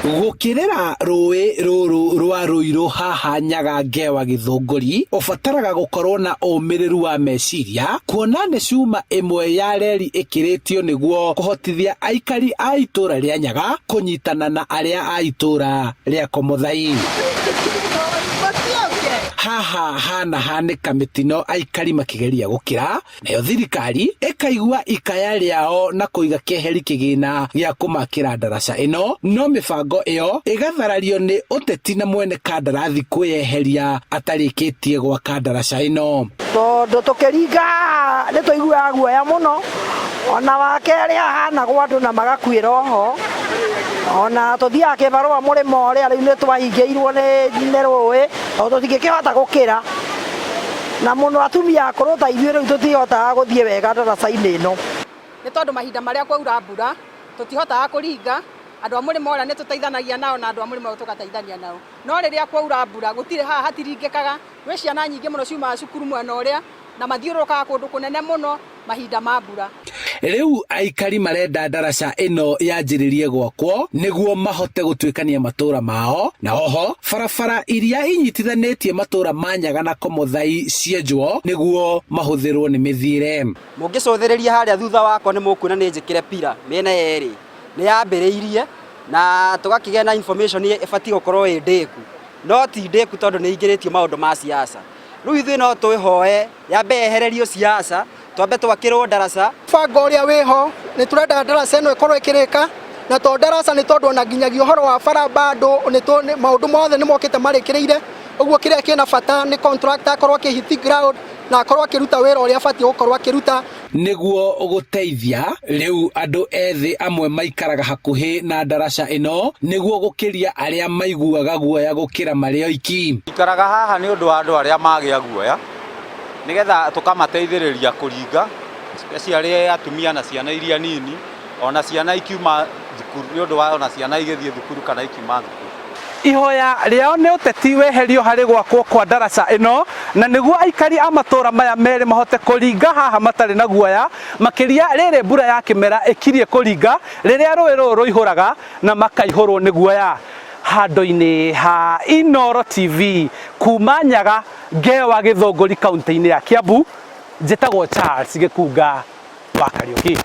Gukirera rũĩ rũrũ rwa Ruiru haha Nyaga Ngewa Gĩthũngũri ũbataraga gũkorwo na ũmĩrĩru wa meciria, kuona nĩ cuma ĩmwe ya reri ĩkĩrĩtio nĩguo kũhotithia aikari a itũra rĩa Nyaga kũnyitana na arĩa a itũra rĩa Komuthai. Haha hanahanĩka mĩtino aikari makĩgeria gũkĩra, nayo thirikari ĩkaigua ikaya rĩao na kũiga keheri kĩgĩna gĩa kũmakĩra ndaraca ĩno, no mĩbango ĩyo ĩgatharario nĩ ũteti na mwene kandarathi kwĩyeheria atarĩkĩtie gwaka ndaraca ĩno. Tondũ tũkĩringa nĩ tũiguaga guoya mũno, ona wa kerĩ hahanagwo andũ na magakuĩra oho, ona tũthiaga kĩbarũa mũrĩmo ũrĩa rĩu nĩ twahingĩirwo nĩ rũĩ, tondũ tũtingĩkĩhota gũkĩra, na mũno atumia akũrũ ta ithuĩ rĩu tũtihotaga gũthiĩ wega ndaraca-inĩ ĩno. Nĩ tondũ mahinda marĩa kwaura mbura tũtihotaga kũringa, andũ a mũrĩmo ũrĩa nĩ tũteithanagia nao na andũ a mũrĩmo tũgateithania nao, no rĩrĩa kwaura mbura gũtirĩ haha hatiringĩkaga. Gwĩ ciana nyingĩ mũno ciumaga cukuru mwena ũrĩa na mathiũrũrũkaga kũndũ kũnene mũno mahinda ma mbura. Rĩu aikari marenda ndaraca ĩno yanjĩrĩrie gwakwo nĩguo mahote gũtuĩkania matũra mao, na oho barabara iria inyitithanĩtie matũra ma Nyaga na Komuthai cienjwo nĩguo mahũthĩrwo nĩ mĩthiĩre. Mũngĩcũthĩrĩria harĩa thutha wakwa nĩ mũkuona nĩ njĩkĩre pira mĩena yerĩ nĩ yambĩrĩirie, na tũgakĩgĩa na information ĩbatiĩ gũkorwo ĩ ndĩku, no ti ndĩku tondũ nĩ ingĩrĩtio maũndũ ma siasa. Rĩu ithuĩ no twĩhoe yambe yehererio siasa, twambe twakĩrwo ndaraca. Bango ũrĩa wĩho nĩ tũrenda ndaraca ĩno ĩkorwo ĩkĩrĩka, na to ndaraca nĩ tondũ ona nginyagia ũhoro wa bara bado maũndũ mothe nĩ mokĩte marĩkĩrĩire, ũguo kĩrĩa kĩna bata nĩ contractor akorwo akĩhiti ground na akorwo akĩruta wĩra ũrĩa abatiĩ gũkorwo akĩruta nĩguo gũteithia. Rĩu andũ ethĩ amwe maikaraga hakuhĩ na ndaraca ĩno nĩguo gũkĩria arĩa maiguaga guoya gũkĩra marĩ oiki. Ikaraga haha nĩ ũndũ wa andũ arĩa magĩa guoya, nĩgetha tũkamateithĩrĩria kũringa, especially atumia na ciana iria nini, ona ciana ikiuma thukuru, nĩ ũndũ wa ona ciana igĩthiĩ thukuru kana ikiuma thukuru. Ihoya rĩao nĩ ũteti weherio harĩ gwakwo kwa ndaraca ĩno, na nĩguo aikari a matũra maya merĩ mahote kũringa haha matarĩ na guoya, makĩria rĩrĩ mbura ya kĩmera ĩkirie kũringa rĩrĩa rũĩ rũrũ rũihũraga na makaihũrwo nĩ guoya. Handũ-inĩ ha Inooro TV kuma Nyaga Ngewa Gĩthũngũri kaunti-inĩ ya Kiambu, njĩtagwo Charles Gĩkunga wa Kariũki.